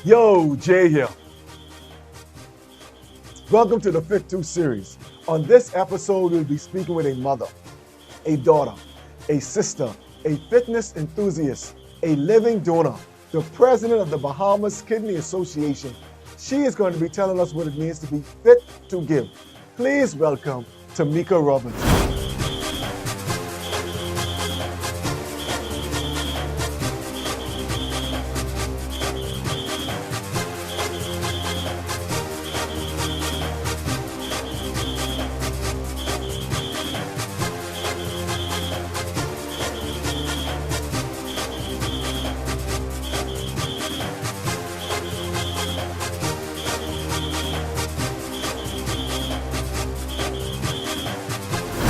Yo, Jay here. Welcome to the Fit 2 series. On this episode, we'll be speaking with a mother, a daughter, a sister, a fitness enthusiast, a living donor, the president of the Bahamas Kidney Association. She is going to be telling us what it means to be fit to give. Please welcome Tamika Roberts.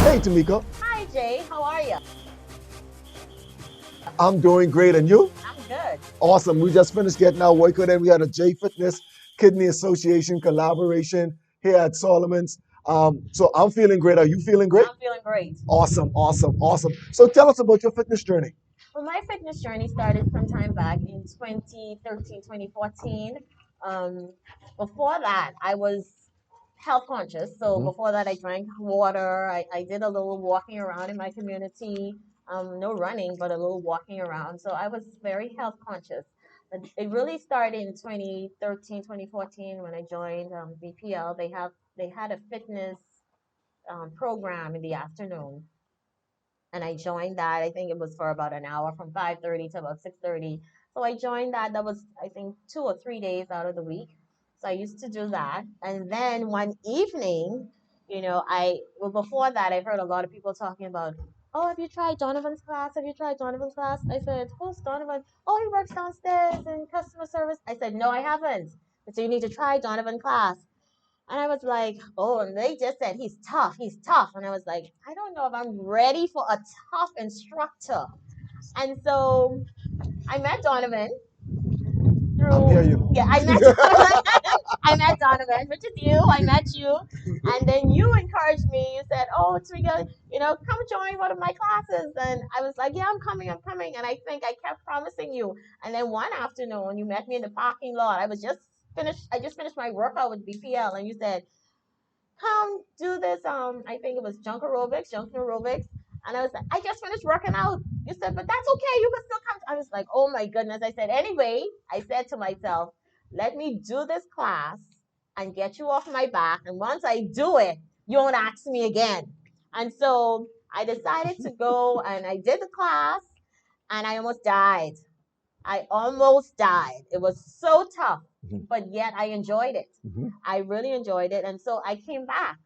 Hey, Tamika. Hi, Jay. How are you? I'm doing great, and you? I'm good. Awesome. We just finished getting our workout in. We had a J Fitness Kidney Association collaboration here at Solomon's. So I'm feeling great. Are you feeling great? I'm feeling great. Awesome, awesome, awesome. So tell us about your fitness journey. Well, my fitness journey started sometime back in 2013, 2014. Um, Before that, I was health conscious. So before that, I drank water. I did a little walking around in my community. No running, but a little walking around. So I was very health conscious. But it really started in 2013, 2014 when I joined BPL. They had a fitness program in the afternoon, and I joined that. I think it was for about an hour from 5:30 to about 6:30. So I joined that. That was, I think, 2 or 3 days out of the week. So I used to do that. And then one evening, before that, I've heard a lot of people talking about, oh, have you tried Donovan's class? Have you tried Donovan's class? I said, who's Donovan? Oh, he works downstairs in customer service. I said, no, I haven't. So you need to try Donovan class. And I was like, oh, and they just said, he's tough, he's tough. And I was like, I don't know if I'm ready for a tough instructor. And so I met Donovan I'm here, you. yeah, I met I met Donovan, which is you. I met you. And then you encouraged me. You said, oh, Tamika, come join one of my classes. And I was like, yeah, I'm coming, I'm coming. And I think I kept promising you. And then one afternoon, you met me in the parking lot. I just finished my workout with BPL, and you said, come do this. I think it was junction aerobics. And I was like, I just finished working out. You said, but that's okay. You can still come. I was like, oh my goodness. I said, anyway, I said to myself, let me do this class and get you off my back. And once I do it, you won't ask me again. And so I decided to go, and I did the class, and I almost died. I almost died. It was so tough, but yet I enjoyed it. I really enjoyed it. And so I came back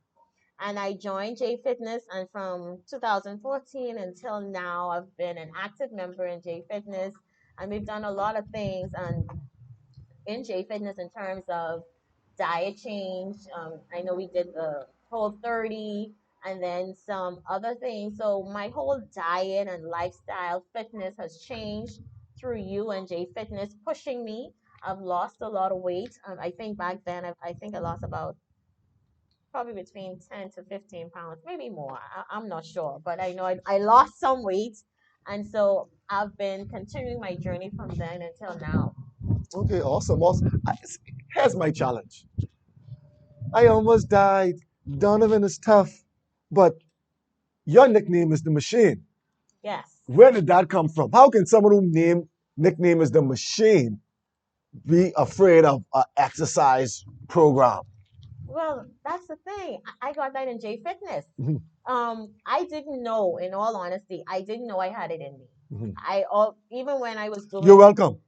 and I joined J Fitness. And from 2014 until now, I've been an active member in J Fitness. And we've done a lot of things in J Fitness in terms of diet change. I know we did the Whole 30 and then some other things. So my whole diet and lifestyle fitness has changed through you and J Fitness pushing me. I've lost a lot of weight. I think back then, I think I lost about probably between 10 to 15 pounds, maybe more. I'm not sure, but I know I lost some weight. And so I've been continuing my journey from then until now. Okay, awesome, awesome. Here's my challenge. I almost died. Donovan is tough, but your nickname is the machine. Yes. Where did that come from? How can someone who nickname is the machine be afraid of an exercise program? Well, that's the thing. I got that in J Fitness. Mhm. I didn't know, in all honesty, I didn't know I had it in me. Mhm. Even when I was doing. You're welcome.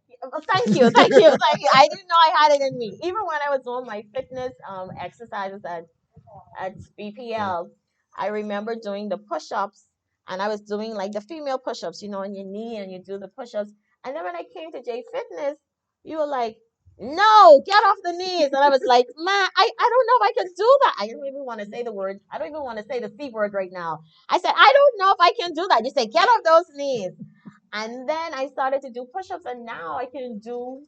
Thank you, thank you, thank you. I didn't know I had it in me. Even when I was doing my fitness exercises at BPL, I remember doing the push-ups, and I was doing like the female push-ups, on your knee, and you do the push-ups. And then when I came to J Fitness, you were like, no, get off the knees. And I was like, man, I don't know if I can do that. I don't even want to say the word. I don't even want to say the C word right now. I said, I don't know if I can do that. You said, get off those knees. And then I started to do push-ups, and now I can do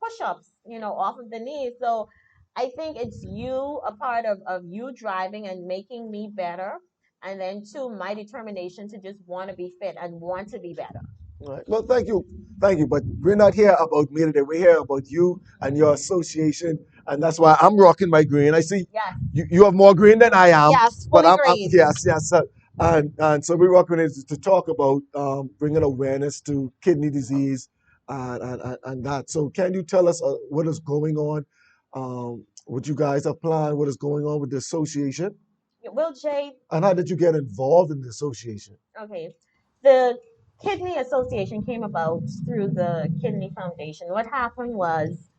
push-ups, off of the knees. So I think it's a part of you driving and making me better. And then two, my determination to just want to be fit and want to be better. All right. Well, thank you. Thank you. But we're not here about me today. We're here about you and your association. And that's why I'm rocking my green. I see Yes. you have more green than I am. Yes, But fully I'm green. yes, yes. And so we're rocking it to talk about bringing awareness to kidney disease and that. So can you tell us what is going on? What you guys are planning? What is going on with the association? Will Jay, And how did you get involved in the association? okay. The Kidney Association came about through the Kidney Foundation. What happened was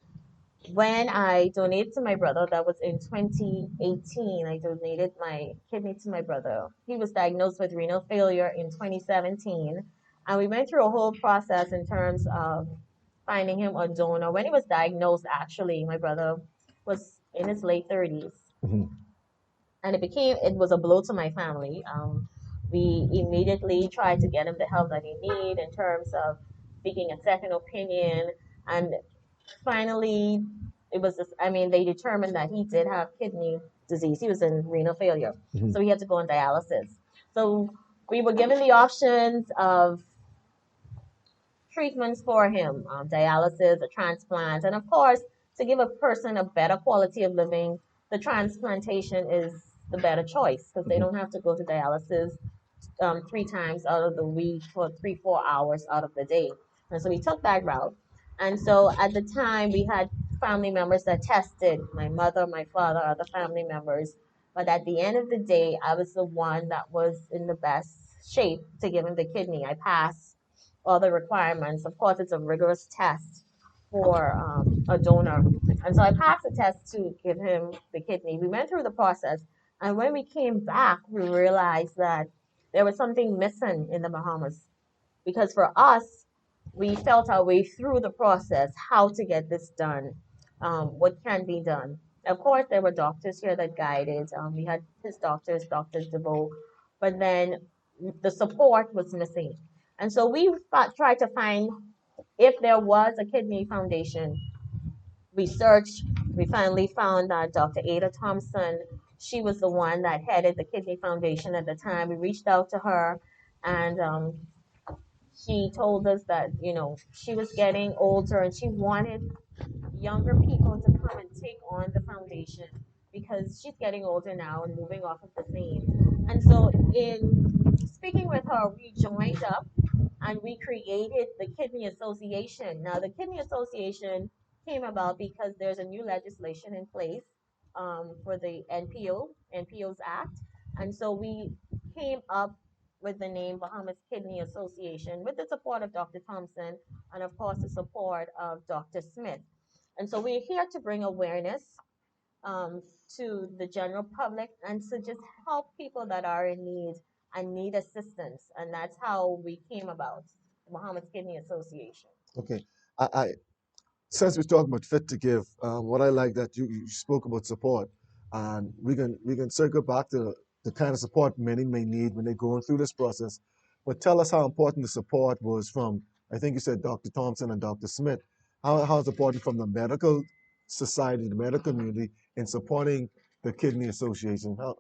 when I donated to my brother, that was in 2018, I donated my kidney to my brother. He was diagnosed with renal failure in 2017. And we went through a whole process in terms of finding him a donor. When he was diagnosed, actually, my brother was in his late 30s. Mhm. And it was a blow to my family. We immediately tried to get him the help that he needed in terms of seeking a second opinion. And finally, they determined that he did have kidney disease. He was in renal failure. Mhm. So he had to go on dialysis. So we were given the options of treatments for him, dialysis, a transplant, and of course, to give a person a better quality of living, the transplantation is the better choice because they don't have to go to dialysis 3 times out of the week for 3, 4 hours out of the day. And so we took that route. And so at the time, we had family members that tested my mother, my father, other family members. But at the end of the day, I was the one that was in the best shape to give him the kidney. I passed all the requirements. Of course, it's a rigorous test for a donor. And so I passed the test to give him the kidney. We went through the process. And when we came back, we realized that there was something missing in the Bahamas because for us, we felt our way through the process, how to get this done, what can be done. Of course, there were doctors here that guided. We had his doctors, Dr. DeVoe, but then the support was missing. And so we tried to find if there was a kidney foundation. We searched, we finally found Dr. Ada Thompson. She was the one that headed the Kidney Foundation at the time. We reached out to her, and she told us that she was getting older and she wanted younger people to come and take on the foundation because she's getting older now and moving off of the scene. And so, in speaking with her, we joined up and we created the Kidney Association. Now, the Kidney Association came about because there's a new legislation in place for the NPO's Act. And so we came up with the name Bahamas Kidney Association with the support of Dr. Thompson and, of course, the support of Dr. Smith. And so we're here to bring awareness um, to the general public and to just help people that are in need and need assistance. And that's how we came about the Bahamas Kidney Association. Okay. I since we're talking about fit to give, what I like that you spoke about support, and we can circle back to the kind of support many may need when they're going through this process. But tell us how important the support was from, I think you said Dr. Thompson and Dr. Smith. How it's important from the medical society, the medical community in supporting the Kidney Association. How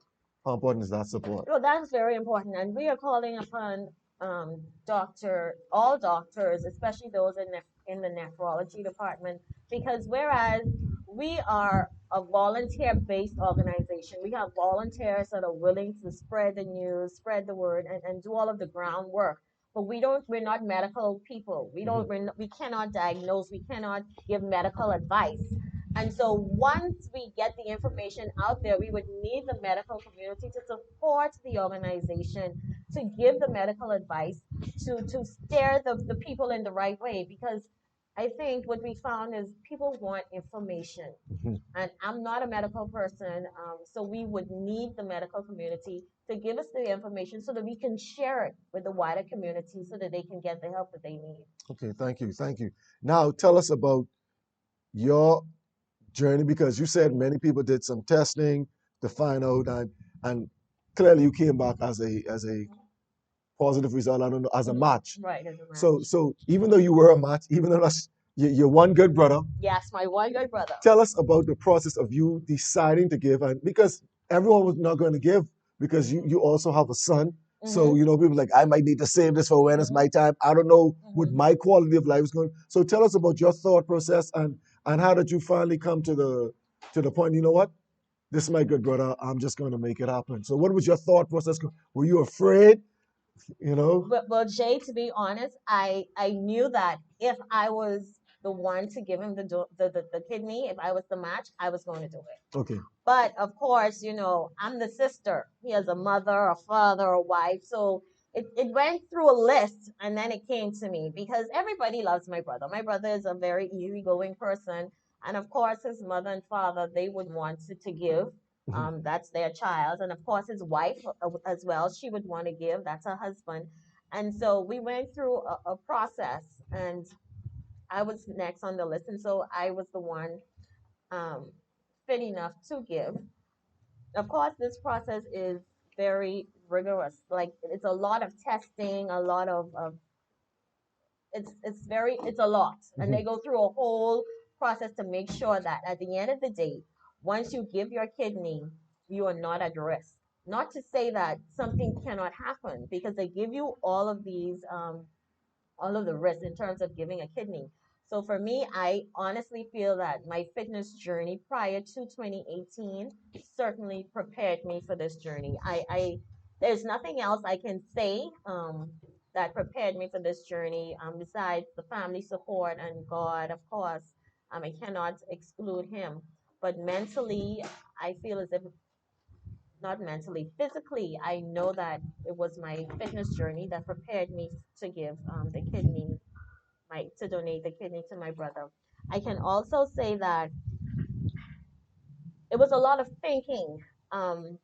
important is that support? Well, that's very important, and we are calling upon all doctors, especially those in the nephrology department, because whereas we are a volunteer-based organization, we have volunteers that are willing to spread the news, spread the word, and do all of the groundwork. But we're not medical people. We cannot diagnose, we cannot give medical advice. And so once we get the information out there, we would need the medical community to support the organization, to give the medical advice, to steer the people in the right way. Because I think what we found is people want information. Mhm. And I'm not a medical person, so we would need the medical community to give us the information so that we can share it with the wider community so that they can get the help that they need. Okay, thank you, thank you. Now tell us about your journey because you said many people did some testing to find out and clearly you came back as a positive result. I don't know as a match. Right, as a match. So even though you were a match, even though that's you're one good brother, Yes, my one good brother. tell us about the process of you deciding to give and because everyone was not going to give because you also have a son So, Mhm. people like, I might need to save this for when it's Mhm. my time. I don't know what Mhm. my quality of life is going. So tell us about your thought process and how did you finally come to the point, you know what? This is my good brother. I'm just going to make it happen. So what was your thought process? Were you afraid? You know? Well, Jay, to be honest, I knew that if I was the one to give him the kidney, if I was the match, I was going to do it. Okay. But of course, I'm the sister. He has a mother, a father, a wife. So it went through a list and then it came to me because everybody loves my brother. My brother is a very easygoing person. And of course, his mother and father, they would want to give. That's their child. And of course, his wife as well, she would want to give. That's her husband. And so we went through a process and I was next on the list. And so I was the one um, fit enough to give. Of course, this process is very rigorous. Like it's a lot of testing, a lot of it's a lot, and they Mhm. go through a whole process to make sure that at the end of the day, once you give your kidney, you are not at risk. Not to say that something cannot happen, because they give you all of the risks in terms of giving a kidney. So for me, I honestly feel that my fitness journey prior to 2018 certainly prepared me for this journey. There's nothing else I can say that prepared me for this journey besides the family support and God, of course. I cannot exclude Him, but mentally, I feel as if not mentally, physically, I know that it was my fitness journey that prepared me to give the kidney, to donate the kidney to my brother. I can also say that it was a lot of thinking um,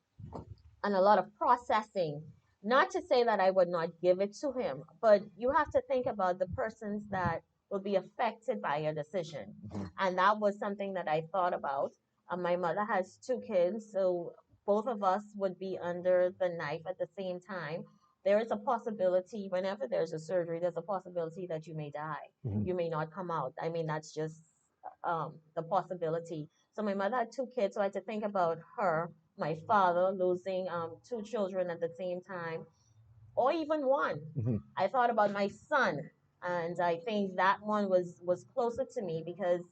and a lot of processing. Not to say that I would not give it to him, but you have to think about the persons that will be affected by your decision. Mhm. And that was something that I thought about. My mother has two kids, so both of us would be under the knife at the same time. There is a possibility, whenever there's a surgery, there's a possibility that you may die. Mhm. You may not come out. I mean, that's just the possibility. So my mother had two kids, so I had to think about her, my father losing two children at the same time, or even one. Mhm. I thought about my son, and I think that one was closer to me because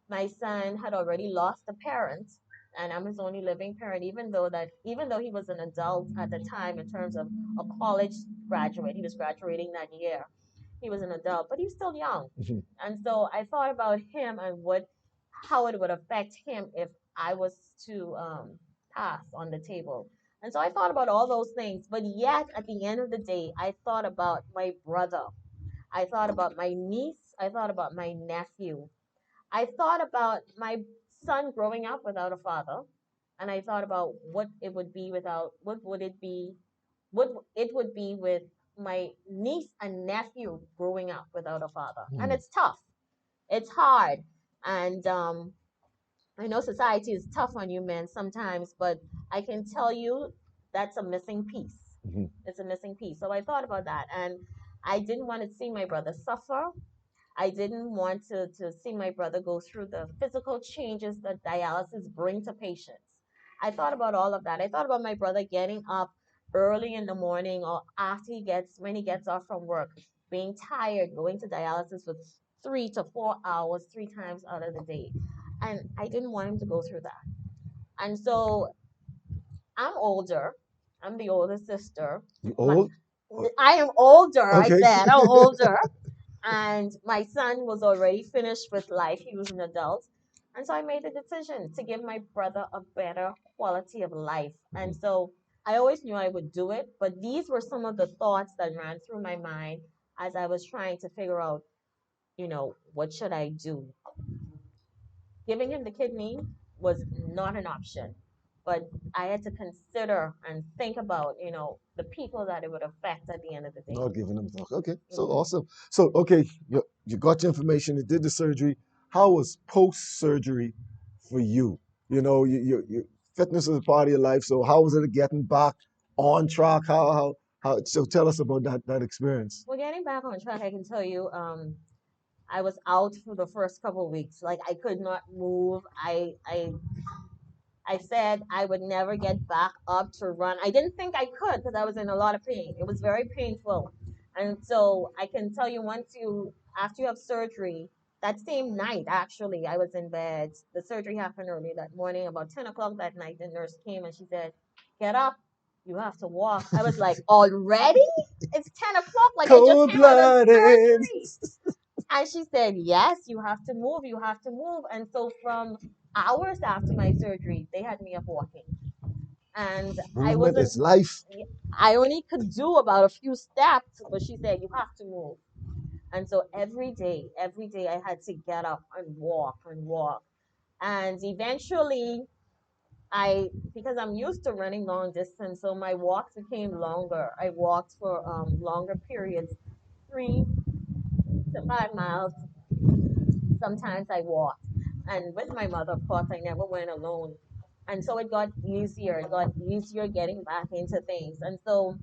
my son had already lost a parent, and I'm his only living parent. Even though he was an adult at the time in terms of a college graduate, he was graduating that year. He was an adult, but he was still young, Mhm. and so I thought about him and what how it would affect him if I was to pass on the table. And so I thought about all those things, but yet at the end of the day, I thought about my brother. I thought about my niece. I thought about my nephew. I thought about my son growing up without a father. And I thought about what it would be with my niece and nephew growing up without a father. And Mhm. it's tough. It's hard. And I know society is tough on you men sometimes, but I can tell you that's a missing piece. Mhm. It's a missing piece. So I thought about that, and I didn't want to see my brother suffer. I didn't want to see my brother go through the physical changes that dialysis bring to patients. I thought about all of that. I thought about my brother getting up early in the morning or after when he gets off from work, being tired, going to dialysis for 3 to 4 hours, three times out of the day. And I didn't want him to go through that. And so I'm older. I'm the older sister. You My, old? I am older. I Okay. said I'm older. And my son was already finished with life. He was an adult. And so I made the decision to give my brother a better quality of life. And Mhm. so I always knew I would do it. But these were some of the thoughts that ran through my mind as I was trying to figure out, what should I do? Giving him the kidney was not an option, but I had to consider and think about, the people that it would affect at the end of the day. Not giving them thought. Okay, so Hmm. awesome. So okay, you got your information. You did the surgery. How was post surgery for you? You fitness is a part of your life. So how was it getting back on track? How? So tell us about that experience. Well, getting back on track, I can tell you, I was out for the first couple of weeks. Like I could not move. I I said I would never get back up to run. I didn't think I could because I was in a lot of pain. It was very painful. And so I can tell you after you have surgery, that same night, actually, I was in bed. The surgery happened early that morning, about 10 o'clock that night. The nurse came and she said, "Get up. You have to walk." I was like, "Already? It's 10 o'clock. Like I just Cold came out of blooded. surgery." And she said, "Yes, you have to move. You have to move." And so from hours after my surgery, they had me up walking. And I Movement wasn't, is life. I only could do about a few steps, but she said, "You have to move." And so every day I had to get up and walk and walk. And eventually because I'm used to running long distance, so my walks became longer. I walked for longer periods, 3 to 5 miles. Sometimes I walked. And with my mother, of course, I never went alone. And so it got easier. It got easier getting back into things. And so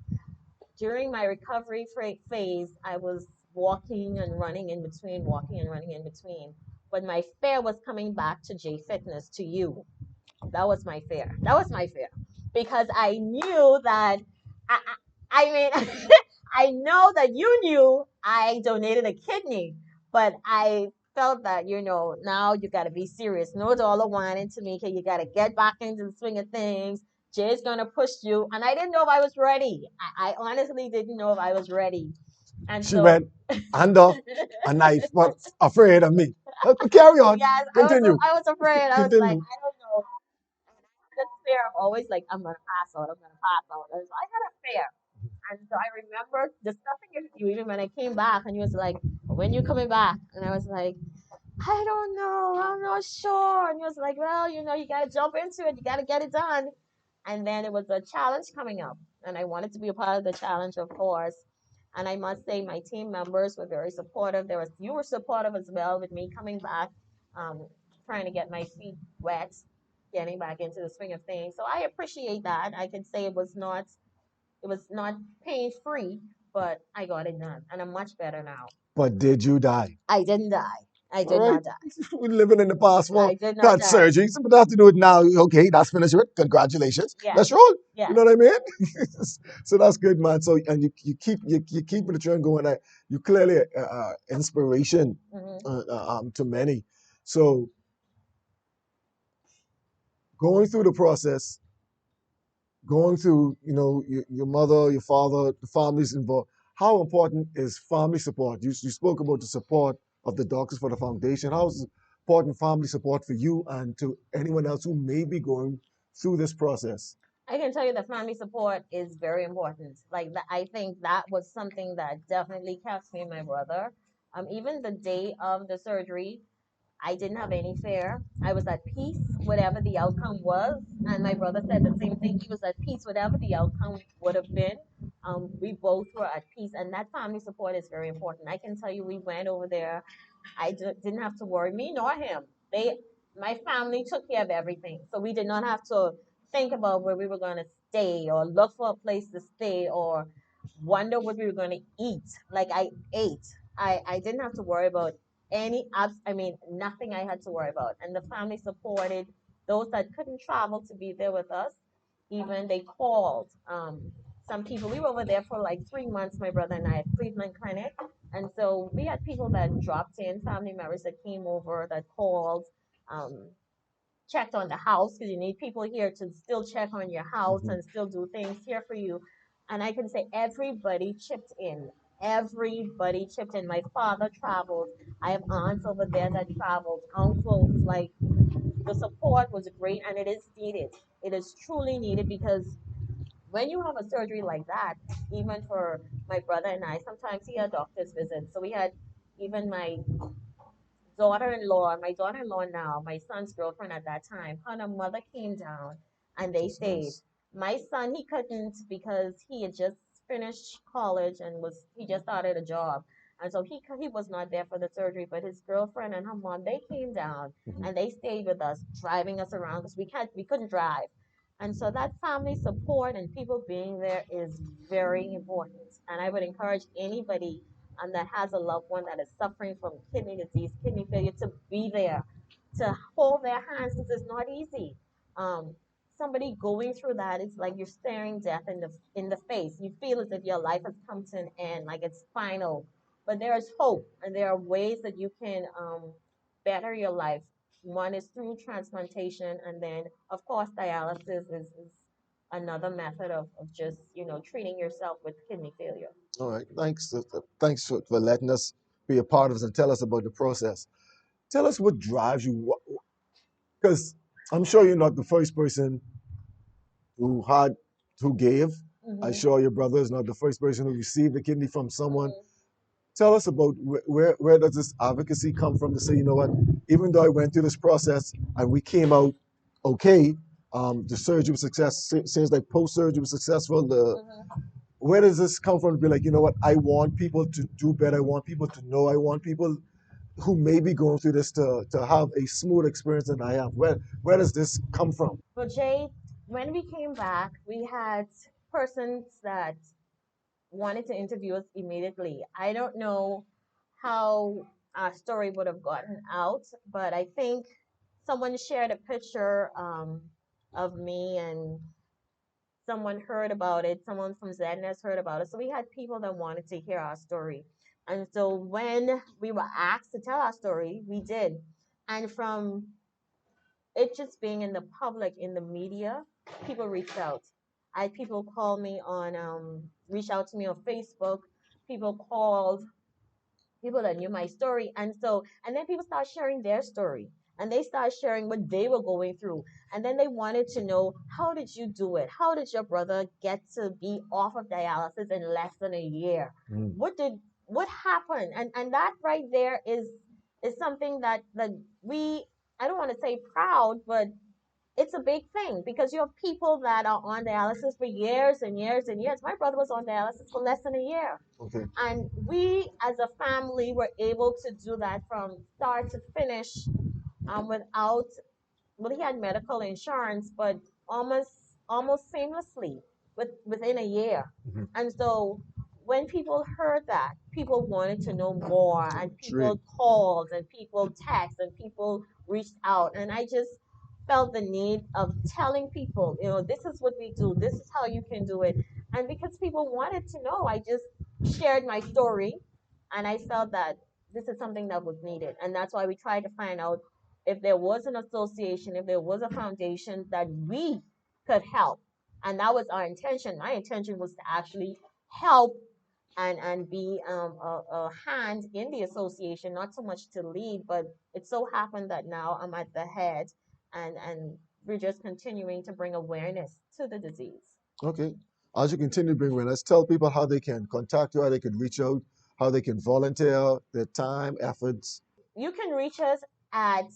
during my recovery phase, I was walking and running in between, walking and running in between. But my fear was coming back to J Fitness, to you. That was my fear. That was my fear. Because I knew that, I mean, I know that you knew I donated a kidney, but I felt that, now you got to be serious. No dollar whining to me. You got to get back into the swing of things. Jay's going to push you. And I didn't know if I was ready. I honestly didn't know if I was ready. And She so, went under a knife, but afraid of me. Carry on. yes, Continue. I was afraid. I was like, Continue. I don't know. This fear of always like, I'm gonna pass out, I'm gonna pass out. And so I had a fear. And so I remember discussing it with you even when I came back and you was like, "When you coming back?" And I was like, "I don't know, I'm not sure." And you was like, "Well, you gotta jump into it, you gotta get it done." And then it was a challenge coming up. And I wanted to be a part of the challenge, of course. And I must say my team members were very supportive. You were supportive as well with me coming back, um, trying to get my feet wet, getting back into the swing of things. So I appreciate that. I can say it was not pain free, but I got it done, and I'm much better now. But did you die? I didn't die. I All did right. not die. We're living in the past. Well, I did not got die. surgery, so we don't have to do it now. Okay, that's finished with. Congratulations. Yes, Let's roll. You yes. know what I mean? So that's good, man. So and you keep the trend going. You clearly inspiration Hmm. to many. So going through the process, going through your mother, your father, the families involved. How important is family support? You spoke about the support of the doctors for the foundation. How is important family support for you and to anyone else who may be going through this process? I can tell you that family support is very important. Like that, I think that was something that definitely kept me and my brother. Even the day of the surgery, I didn't have any fear. I was at peace, whatever the outcome was. And my brother said the same thing. He was at peace, whatever the outcome would have been. We both were at peace. And that family support is very important. I can tell you, we went over there. Didn't have to worry, me nor him. My family took care of everything. So we did not have to think about where we were going to stay or look for a place to stay or wonder what we were going to eat. Like I ate. I didn't have to worry about nothing I had to worry about. And the family supported those that couldn't travel to be there with us. Even they called some people. We were over there for like 3 months, my brother and I, at Cleveland Clinic. And so we had people that dropped in, family members that came over, that called, um, checked on the house, because you need people here to still check on your house Mhm. and still do things here for you. And I can say everybody chipped in. Everybody chipped in. My father traveled. I have aunts over there that traveled, uncles. Like the support was great, and it is needed. It is truly needed because when you have a surgery like that, even for my brother and I, sometimes he had doctor's visits. So we had even my daughter-in-law now, my son's girlfriend at that time, her and her mother came down and they That's stayed. nice. My son, he couldn't because he had just finished college and he just started a job. And so he was not there for the surgery, but his girlfriend and her mom, they came down Mhm. and they stayed with us, driving us around because we couldn't drive. And so that family support and people being there is very important. And I would encourage anybody that has a loved one that is suffering from kidney disease, kidney failure, to be there, to hold their hands because it's not easy. um, somebody going through that, it's like you're staring death in the face. You feel as if your life has come to an end, like it's final. But there is hope, and there are ways that you can better your life. One is through transplantation, and then of course dialysis is another method of just treating yourself with kidney failure. All right. Thanks. Thanks for letting us be a part of this and tell us about the process. Tell us what drives you, because I'm sure you're not the first person who had who gave. I'm Hmm. sure your brother is not the first person who received a kidney from someone. Hmm. Tell us about where does this advocacy come from to say, you know what, even though I went through this process and we came out okay, the surgery was seems like post surgery was successful. Hmm. Where does this come from to be like, you know what, I want people to do better. I want people to know. I want people who may be going through this to have a smooth experience than I have. Where does this come from? Well, Jay, when we came back, we had persons that wanted to interview us immediately. I don't know how our story would have gotten out, but I think someone shared a picture of me, and someone heard about it. Someone from ZNS heard about it. So we had people that wanted to hear our story. And so when we were asked to tell our story, we did. And from it just being in the public, in the media, people reached out. I had people call me on, reach out to me on Facebook. People called, people that knew my story. And then people start sharing their story, and they start sharing what they were going through. And then they wanted to know, how did you do it? How did your brother get to be off of dialysis in less than a year? Mm. What happened? And that right there is something that we, I don't want to say proud, but it's a big thing because you have people that are on dialysis for years and years and years. My brother was on dialysis for less than a year. Okay. And we as a family were able to do that from start to finish, without, well, he had medical insurance, but almost almost seamlessly within a year. Mhm. And so when people heard that, people wanted to know more, and Intrigued. people called, and people text, and people reached out, and I just felt the need of telling people, this is what we do, this is how you can do it. And because people wanted to know, I just shared my story, and I felt that this is something that was needed, and that's why we tried to find out if there was an association, if there was a foundation that we could help. And that was our intention. My intention was to actually help and be a hand in the association, not so much to lead, but it so happened that now I'm at the head, and we're just continuing to bring awareness to the disease. Okay. As you continue to bring awareness, tell people how they can contact you, how they can reach out, how they can volunteer, their time, efforts. You can reach us at,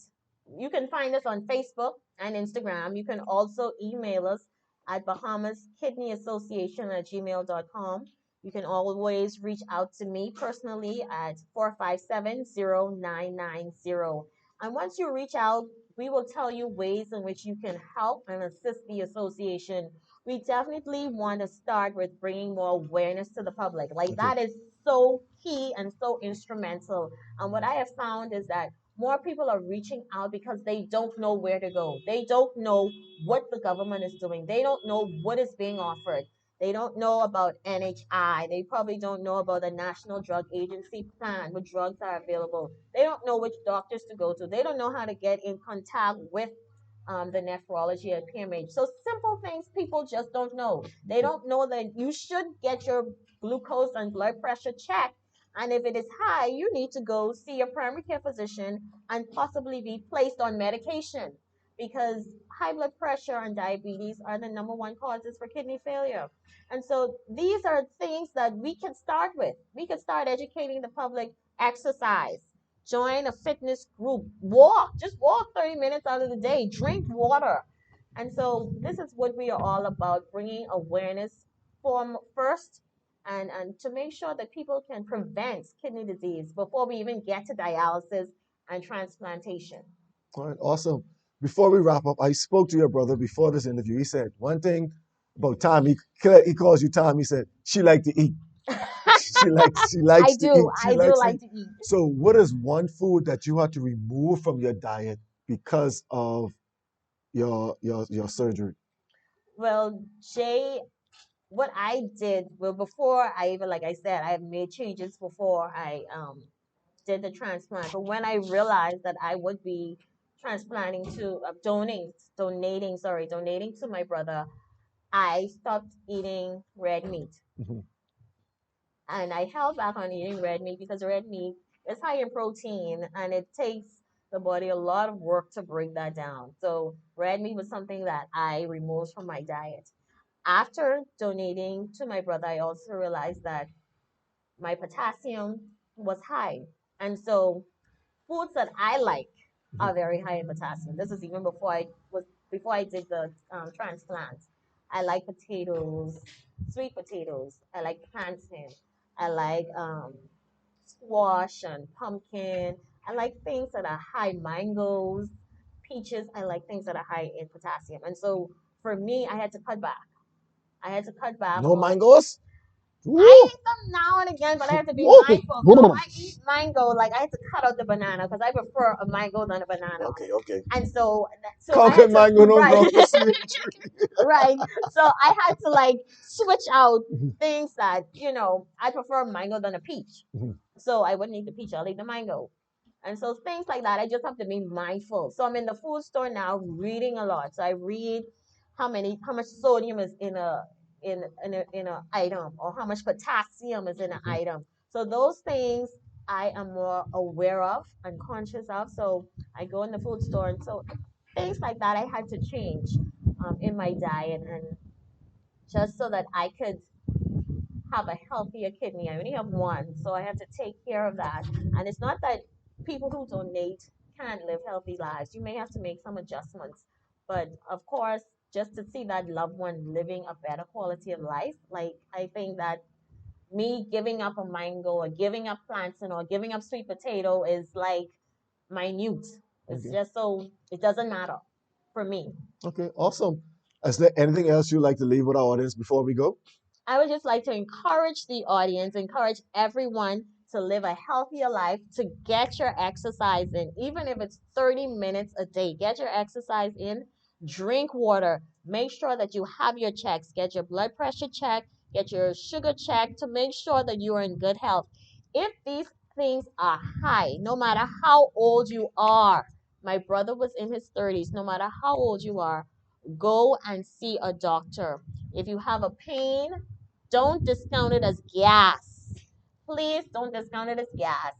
you can find us on Facebook and Instagram. You can also email us at Bahamas Kidney Association at gmail.com. You can always reach out to me personally at 457-0990. And once you reach out, we will tell you ways in which you can help and assist the association. We definitely want to start with bringing more awareness to the public. Like Okay. that is so key and so instrumental. And what I have found is that more people are reaching out because they don't know where to go. They don't know what the government is doing. They don't know what is being offered. They don't know about NHI. They probably don't know about the National Drug Agency plan, what drugs are available. They don't know which doctors to go to. They don't know how to get in contact with the nephrology at PMH. So simple things people just don't know. They don't know that you should get your glucose and blood pressure checked, and if it is high, you need to go see your primary care physician and possibly be placed on medication, because high blood pressure and diabetes are the number one causes for kidney failure. And so these are things that we can start with. We can start educating the public, exercise, join a fitness group, walk, just walk 30 minutes out of the day, drink water. And so this is what we are all about, bringing awareness from first, and to make sure that people can prevent kidney disease before we even get to dialysis and transplantation. All right, awesome. Before we wrap up, I spoke to your brother before this interview. He said one thing about Tom. He calls you Tom. He said she liked to eat. She I likes to do. eat. She I do likes to like eat. to eat. So, what is one food that you had to remove from your diet because of your surgery? Well, Jay, what I did, well, before I even, like I said, I made changes before I did the transplant. But when I realized that I would be transplanting to donating to my brother, I stopped eating red meat. Mhm. And I held back on eating red meat because red meat is high in protein and it takes the body a lot of work to break that down. So red meat was something that I removed from my diet. After donating to my brother, I also realized that my potassium was high. And so foods that I like Mhm. are very high in potassium. This is even before I did the transplant. I like potatoes, sweet potatoes. I like plantain. I like squash and pumpkin. I like things that are high mangoes, peaches. I like things that are high in potassium. And so for me, I had to cut back. I had to cut back No on. mangoes? I Woo! eat them now and again, but I have to be mindful. So if Woo! I eat mango, like I have to cut out the banana because I prefer a mango than a banana. Okay, okay. And so I had Concord to mango don't right, grow on the same tree. right. So I had to like switch out Mhm, things that I prefer mango than a peach. mhm, So I wouldn't eat the peach. I'll eat the mango. And so things like that, I just have to be mindful. So I'm in the food store now reading a lot. So I read how much sodium is in a item or how much potassium is in an mhm. item. So those things I am more aware of and conscious of. So I go in the food store and so things like that I had to change in my diet and just so that I could have a healthier kidney. I only have one, so I have to take care of that. And it's not that people who donate can't live healthy lives. You may have to make some adjustments. But of course, just to see that loved one living a better quality of life, like I think that me giving up a mango or giving up plantain or giving up sweet potato is like minute. It's Okay, just so it doesn't matter for me. okay, awesome. Is there anything else you'd like to leave with our audience before we go? I would just like to encourage the audience, encourage everyone to live a healthier life, to get your exercise in, even if it's 30 minutes a day. Get your exercise in, drink water, make sure that you have your checks, get your blood pressure checked, get your sugar checked to make sure that you are in good health. If these things are high, no matter how old you are, my brother was in his 30s, no matter how old you are, go and see a doctor. If you have a pain, don't discount it as gas. Please don't discount it as gas.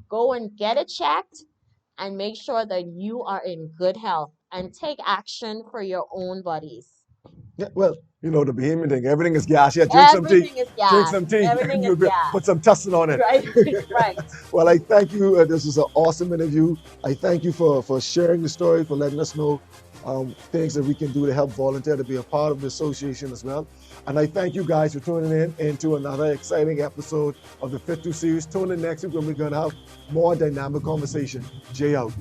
Go and get it checked and make sure that you are in good health and take action for your own bodies. Yeah, well, the Bahamian thing, everything is gas. Yeah, drink some tea. Everything is Drink gas. some tea. Everything is gas. Put some tussin on it. Right? Right. Well, I thank you. This was an awesome interview. I thank you for sharing the story, for letting us know things that we can do to help volunteer to be a part of the association as well. And I thank you guys for tuning in into another exciting episode of the Fit To series. Tune in next week when we're going to have more dynamic conversation. Jay out.